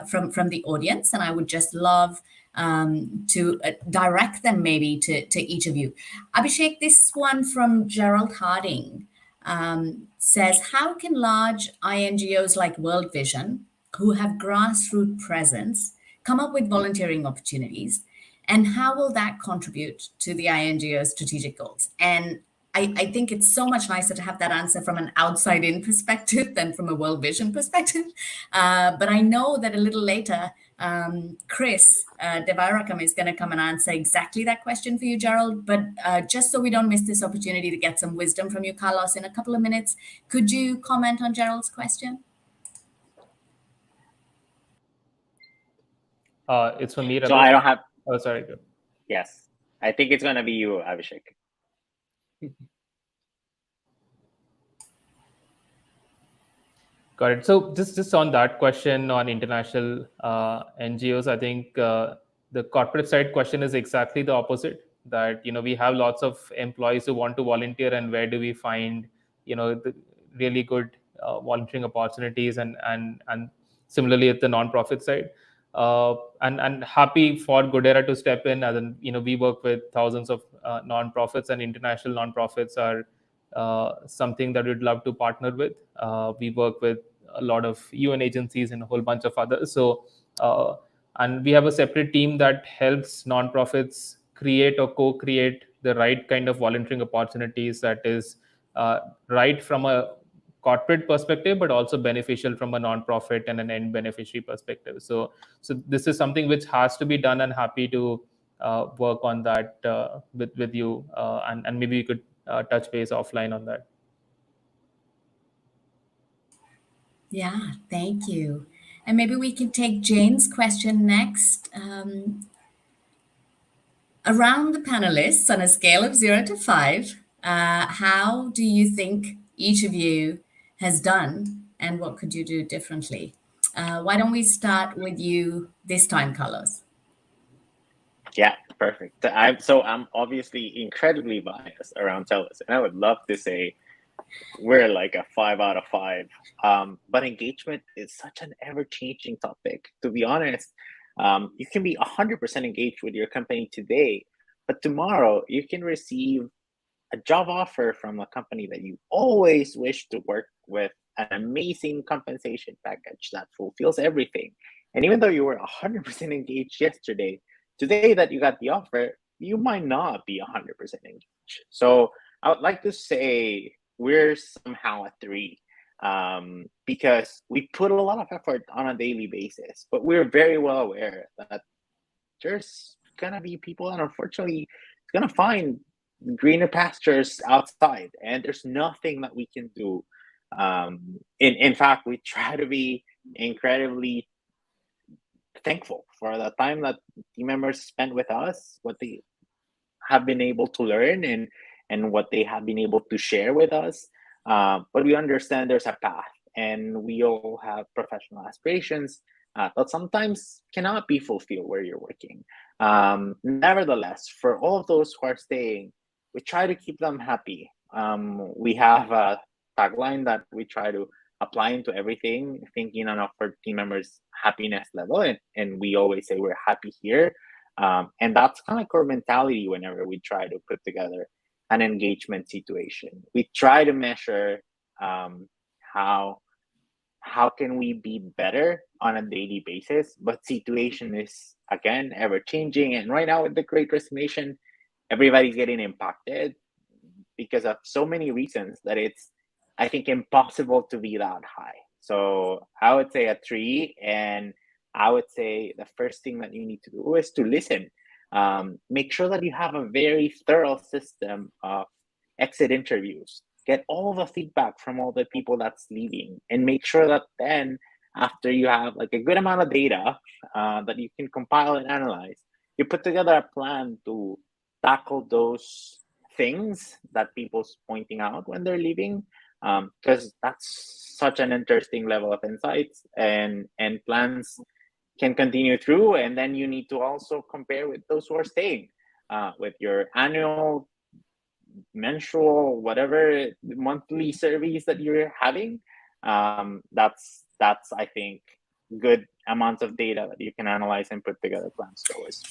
from the audience, and I would just love to direct them maybe to each of you. Abhishek, this one from Gerald Harding says, how can large INGOs like World Vision, who have grassroots presence, come up with volunteering opportunities? And how will that contribute to the INGO's strategic goals? And I think it's so much nicer to have that answer from an outside-in perspective than from a World Vision perspective. But I know that a little later, Chris Devarakam is going to come and answer exactly that question for you, Gerald. But just so we don't miss this opportunity to get some wisdom from you, Carlos, in a couple of minutes, could you comment on Gerald's question? It's for me, Ravi. So I don't have. Oh, sorry. Good. Yes, I think it's gonna be you, Abhishek. Got it. So just on that question on international NGOs, I think the corporate side question is exactly the opposite. That we have lots of employees who want to volunteer, and where do we find the really good volunteering opportunities, and similarly at the nonprofit side. And happy for Goodera to step in, as we work with thousands of nonprofits, and international nonprofits are something that we'd love to partner with. We work with a lot of UN agencies and a whole bunch of others. So, and we have a separate team that helps nonprofits create or co-create the right kind of volunteering opportunities that is right from a corporate perspective, but also beneficial from a nonprofit and an end beneficiary perspective. So this is something which has to be done, and happy to work on that with you, and maybe we could touch base offline on that. Yeah, thank you. And maybe we can take Jane's question next. Around the panelists, on a scale of 0 to 5, how do you think each of you has done, and what could you do differently? Why don't we start with you this time, Carlos? Yeah, perfect. I'm obviously incredibly biased around TELUS, and I would love to say we're like a 5 out of 5. But engagement is such an ever-changing topic. To be honest, you can be 100% engaged with your company today, but tomorrow you can receive a job offer from a company that you always wish to work with, an amazing compensation package that fulfills everything. And even though you were 100% engaged yesterday, today that you got the offer, you might not be 100% engaged. So I would like to say we're somehow a 3, because we put a lot of effort on a daily basis, but we're very well aware that there's gonna be people that unfortunately it's gonna find greener pastures outside, and there's nothing that we can do. In fact, we try to be incredibly thankful for the time that team members spend with us, what they have been able to learn, and what they have been able to share with us. But we understand there's a path, and we all have professional aspirations that sometimes cannot be fulfilled where you're working. Nevertheless, for all of those who are staying, we try to keep them happy. We have a tagline that we try to apply into everything, thinking on our team members' happiness level, and we always say we're happy here. And that's kind of core mentality whenever we try to put together an engagement situation. We try to measure how can we be better on a daily basis, but situation is again ever changing, and right now with the Great Resignation, everybody's getting impacted because of so many reasons that it's, I think, impossible to be that high. So I would say a 3, and I would say the first thing that you need to do is to listen. Make sure that you have a very thorough system of exit interviews. Get all the feedback from all the people that's leaving, and make sure that then, after you have like a good amount of data that you can compile and analyze, you put together a plan to tackle those things that people's pointing out when they're leaving, because that's such an interesting level of insights, and plans can continue through, and then you need to also compare with those who are staying, with your annual, mensual, whatever monthly surveys that you're having. That's I think good amounts of data that you can analyze and put together plans towards.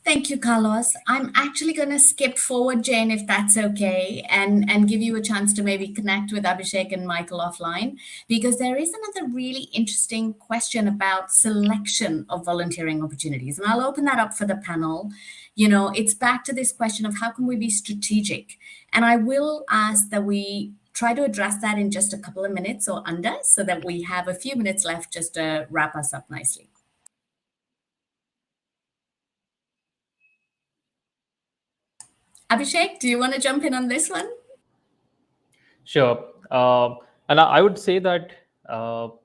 Thank you, Carlos. I'm actually going to skip forward, Jane, if that's okay, and give you a chance to maybe connect with Abhishek and Michael offline, because there is another really interesting question about selection of volunteering opportunities. And I'll open that up for the panel. You know, it's back to this question of how can we be strategic? And I will ask that we try to address that in just a couple of minutes or under, so that we have a few minutes left just to wrap us up nicely. Abhishek, do you want to jump in on this one? Sure. And I would say that so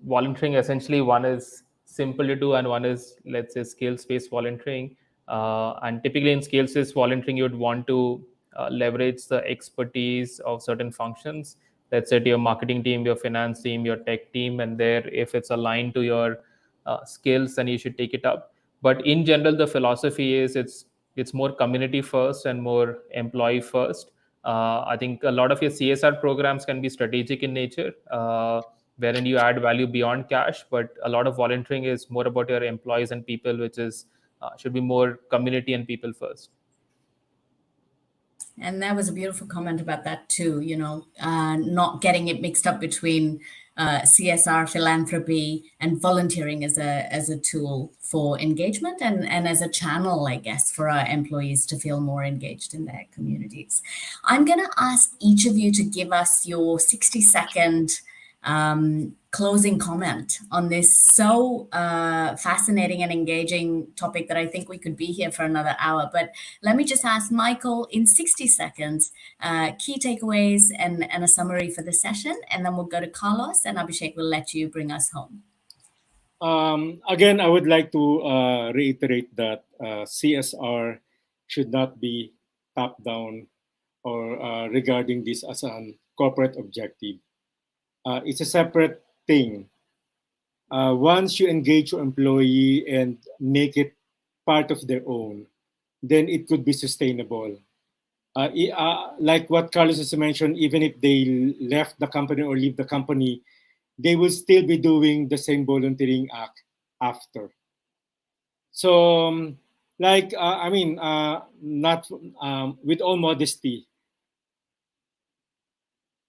volunteering, essentially, one is simple to do and one is, let's say, skills-based volunteering. And typically in skills-based volunteering, you would want to leverage the expertise of certain functions. Let's say to your marketing team, your finance team, your tech team, and there, if it's aligned to your skills, then you should take it up. But in general, the philosophy is it's more community first and more employee first. I think a lot of your CSR programs can be strategic in nature, wherein you add value beyond cash. But a lot of volunteering is more about your employees and people, which is should be more community and people first. And that was a beautiful comment about that too, you know, not getting it mixed up between CSR, philanthropy, and volunteering as a tool for engagement and as a channel, I guess, for our employees to feel more engaged in their communities. I'm going to ask each of you to give us your 60-second closing comment on this so fascinating and engaging topic that I think we could be here for another hour. But let me just ask Michael, in 60 seconds, key takeaways and a summary for the session, and then we'll go to Carlos, and Abhishek will let you bring us home. Again, I would like to reiterate that CSR should not be top down or regarding this as a corporate objective. It's a separate thing. Once you engage your employee and make it part of their own, then it could be sustainable. Like what Carlos has mentioned, even if they left the company or leave the company, they will still be doing the same volunteering act after. So, not with all modesty,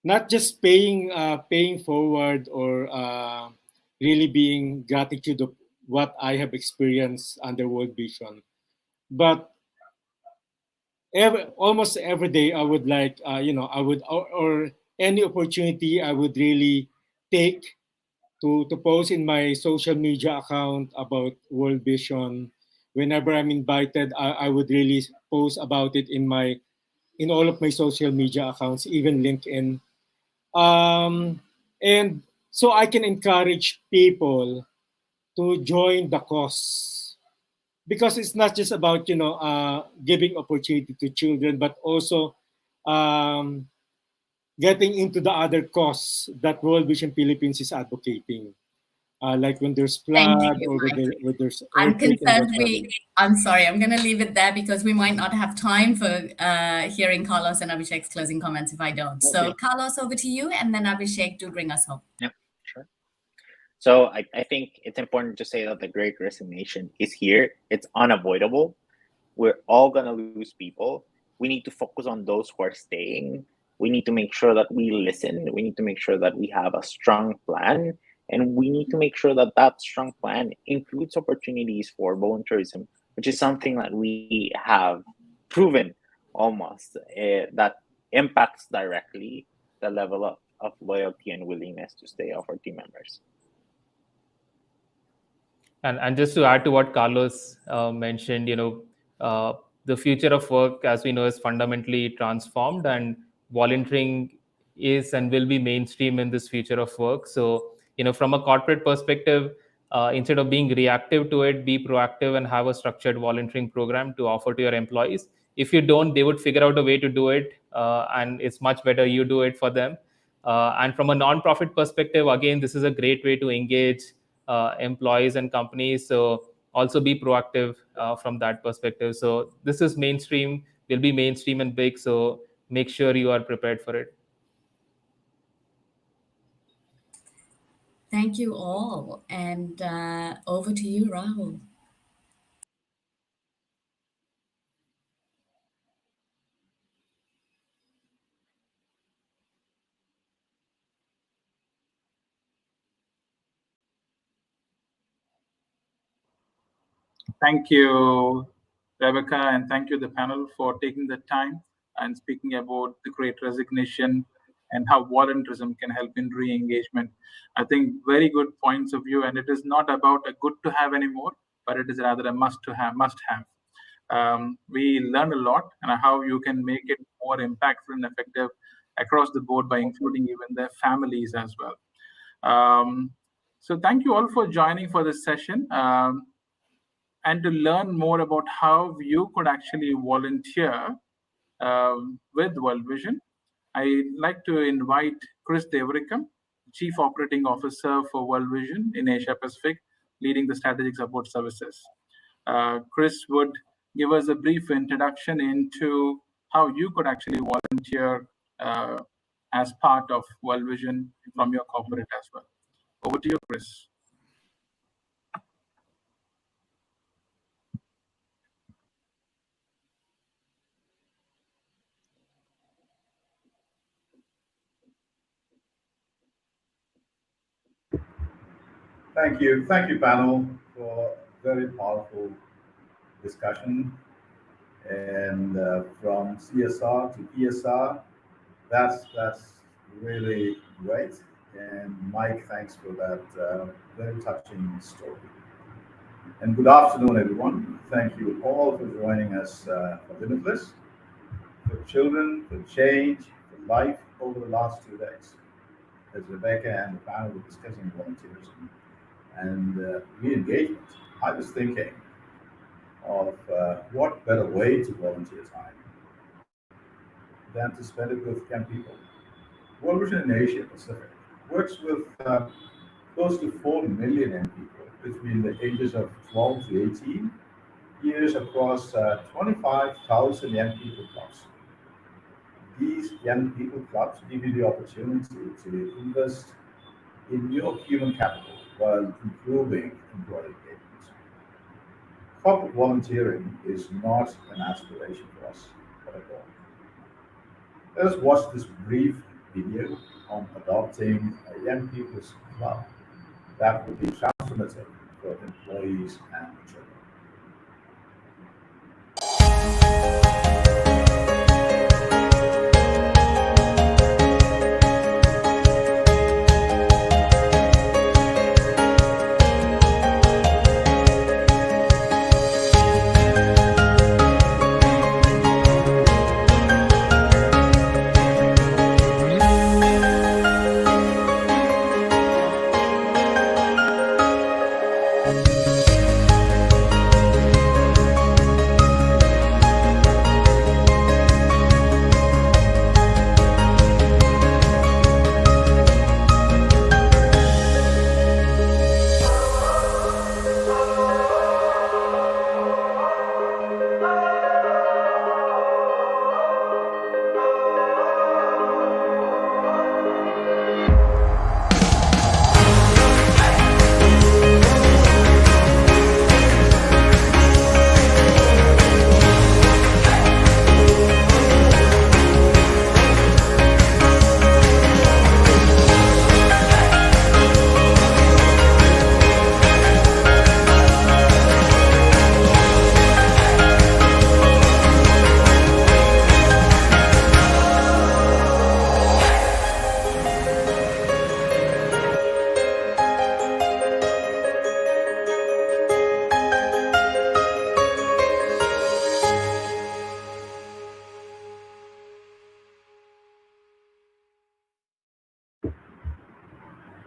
not just paying forward or really being gratitude of what I have experienced under World Vision, but almost every day I would like I would or any opportunity I would really take to post in my social media account about World Vision. Whenever I'm invited, I would really post about it in all of my social media accounts, even LinkedIn. And so I can encourage people to join the cause, because it's not just about giving opportunity to children, but also um, getting into the other cause that World Vision Philippines is advocating, like when there's Thank flood you, or Michael. when there's I'm earthquake and concerned whatsoever. I'm sorry, I'm going to leave it there because we might not have time for hearing Carlos and Abhishek's closing comments if I don't. So, Okay. Carlos, over to you, and then Abhishek, do bring us home. Yep, sure. So I think it's important to say that the Great Resignation is here. It's unavoidable. We're all going to lose people. We need to focus on those who are staying. We need to make sure that we listen. We need to make sure that we have a strong plan. And we need to make sure that that strong plan includes opportunities for volunteerism, which is something that we have proven almost that impacts directly the level of loyalty and willingness to stay of our team members. And just to add to what Carlos mentioned, the future of work, as we know, is fundamentally transformed, and volunteering is and will be mainstream in this future of work. So, from a corporate perspective, instead of being reactive to it, be proactive and have a structured volunteering program to offer to your employees. If you don't, they would figure out a way to do it, and it's much better you do it for them. And from a non-profit perspective, again, this is a great way to engage employees and companies. So also be proactive from that perspective. So this is mainstream, will be mainstream and big. So make sure you are prepared for it. Thank you all. And over to you, Rahul. Thank you, Rebecca, and thank you, the panel, for taking the time and speaking about the Great Resignation and how volunteerism can help in re-engagement. I think very good points of view, and it is not about a good to have anymore, but it is rather a must to have, must have. We learned a lot and how you can make it more impactful and effective across the board by including even their families as well. So thank you all for joining for this session. And to learn more about how you could actually volunteer with World Vision, I'd like to invite Chris Devarikam, Chief Operating Officer for World Vision in Asia Pacific, leading the strategic support services. Chris would give us a brief introduction into how you could actually volunteer as part of World Vision from your corporate as well. Over to you, Chris. Thank you. Thank you, panel, for very powerful discussion. And from CSR to ESR, that's really great. And Mike, thanks for that very touching story. And good afternoon, everyone. Thank you all for joining us for Limitless, for children, for change, for life over the last 2 days. As Rebecca and the panel were discussing volunteerism and re-engagement, I was thinking of what better way to volunteer time than to spend it with young people. World Vision in Asia Pacific works with close to 4 million young people between the ages of 12 to 18 years across 25,000 young people clubs. These young people clubs give you the opportunity to invest in your human capital while improving employee engagement. Corporate volunteering is not an aspiration for us, but a goal. Let us watch this brief video on adopting a young people's club that will be transformative for employees and children.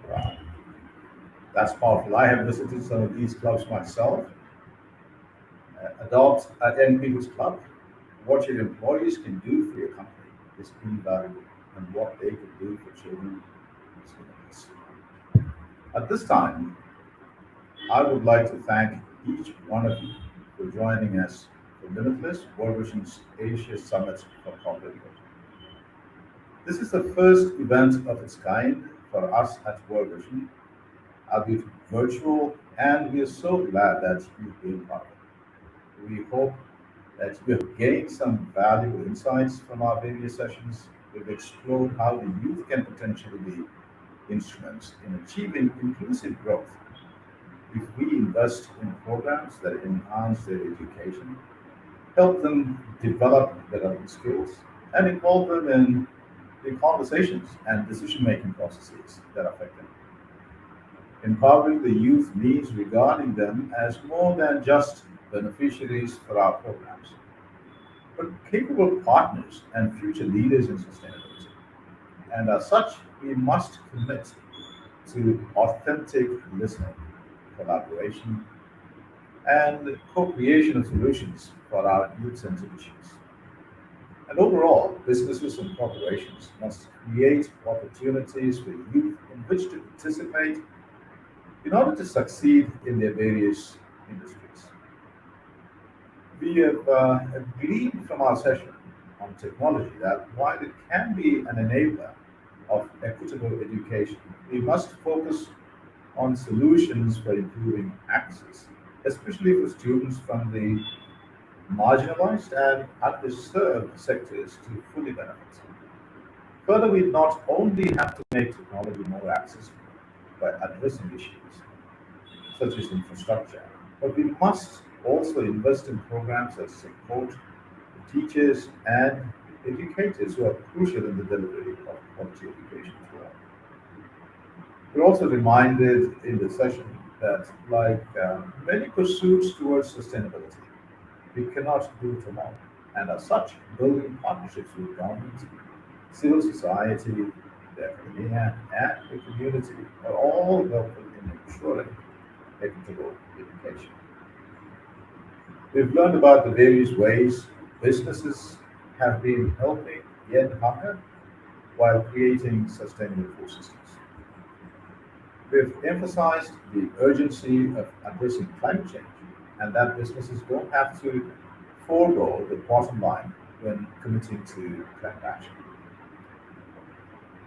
Wow, that's powerful. I have visited some of these clubs myself. Adopt at Young People's Club. What your employees can do for your company is invaluable, and what they can do for children is limitless. At this time, I would like to thank each one of you for joining us for Limitless World Vision's Asia Summit for Corporate Growth. This is the first event of its kind for us at World Vision, albeit virtual, and we are so glad that you've been part of it. We hope that you have gained some valuable insights from our various sessions. We've explored how the youth can potentially be instruments in achieving inclusive growth if we invest in programs that enhance their education, help them develop development skills, and involve them in the conversations and decision-making processes that affect them. Empowering the youth means regarding them as more than just beneficiaries for our programs, but capable partners and future leaders in sustainability. And as such, we must commit to authentic listening, collaboration, and co-creation of solutions for our youth-centered issues. And overall, businesses and corporations must create opportunities for youth in which to participate in order to succeed in their various industries. We have gleaned from our session on technology that while it can be an enabler of equitable education, we must focus on solutions for improving access, especially for students from the marginalized and underserved sectors to fully benefit. Further, we not only have to make technology more accessible by addressing issues such as infrastructure, but we must also invest in programs that support the teachers and educators who are crucial in the delivery of quality education to all. We're also reminded in the session that, like many pursuits towards sustainability, we cannot do tomorrow. And as such, building partnerships with government, civil society, the academia, and the community are all helpful in ensuring equitable education. We've learned about the various ways businesses have been helping young hunger while creating sustainable food systems. We've emphasized the urgency of addressing climate change and that businesses don't have to forego the bottom line when committing to climate action.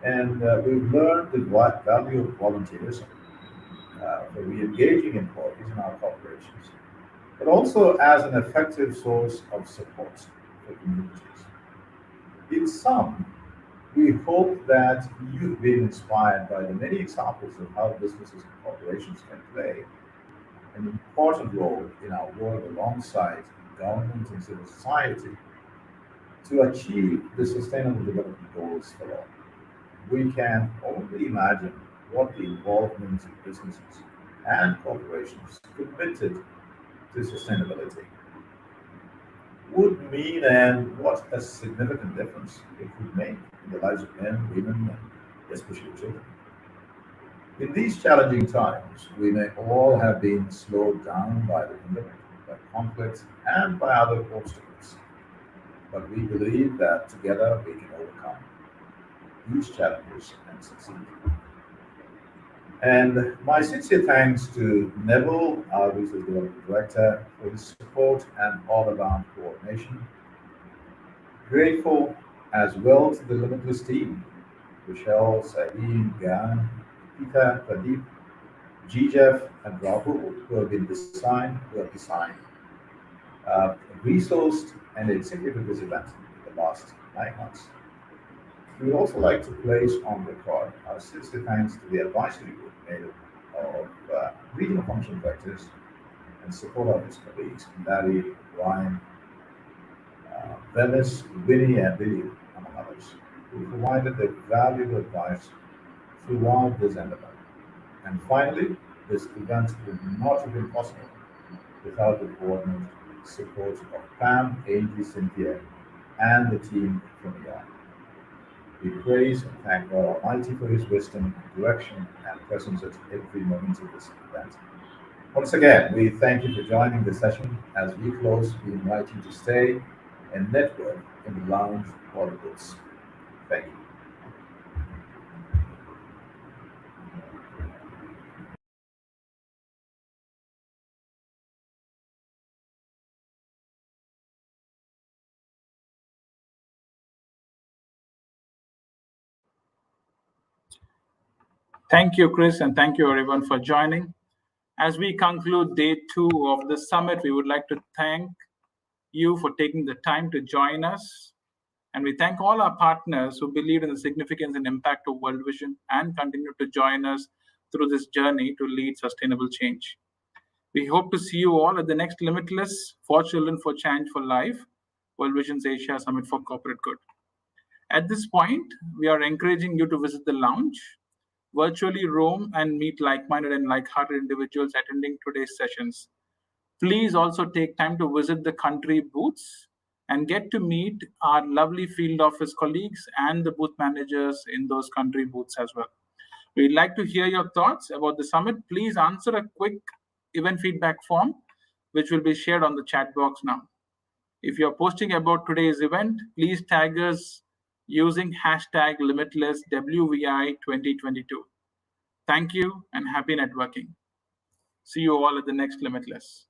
And we've learned the value of volunteerism for re-engaging employees in our corporations, but also as an effective source of support for communities. In sum, we hope that you've been inspired by the many examples of how businesses and corporations can play an important role in our world alongside government and civil society to achieve the Sustainable Development Goals for all. We can only imagine what the involvement of businesses and corporations committed to sustainability would mean and what a significant difference it could make in the lives of men, women, and especially children. In these challenging times, we may all have been slowed down by the pandemic, by conflicts, and by other obstacles. But we believe that together we can overcome these challenges and succeed. And my sincere thanks to Neville, our Research Development Director, for his support and all-around coordination. Grateful as well to the Limitless team, Michelle, Saeed, Gan, Peter, Pradeep, Jeff, and Rahul, who have designed, resourced, and executed this event in the last 9 months. We would also like to place on record our sincere thanks to the advisory group made of regional function directors and support office colleagues, Larry, Ryan, Venice, Winnie, and Lily, among others, who provided their valuable advice throughout this endeavor. And finally, this event would not have been possible without the coordinated support of Pam, Angie, Cynthia, and the team from EY. We praise and thank God Almighty for His wisdom, direction, and presence at every moment of this event. Once again, we thank you for joining the session. As we close, we invite you to stay and network in the lounge or the booths. Thank you. Thank you, Chris, and thank you everyone for joining. As we conclude day 2 of the summit, we would like to thank you for taking the time to join us. And we thank all our partners who believe in the significance and impact of World Vision and continue to join us through this journey to lead sustainable change. We hope to see you all at the next Limitless for Children for Change for Life, World Vision's Asia Summit for Corporate Good. At this point, we are encouraging you to visit the lounge, virtually roam and meet like-minded and like-hearted individuals attending today's sessions. Please also take time to visit the country booths and get to meet our lovely field office colleagues and the booth managers in those country booths as well. We'd like to hear your thoughts about the summit. Please answer a quick event feedback form, which will be shared on the chat box now. If you're posting about today's event, please tag us using hashtag #LimitlessWVI2022. Thank you and happy networking. See you all at the next Limitless.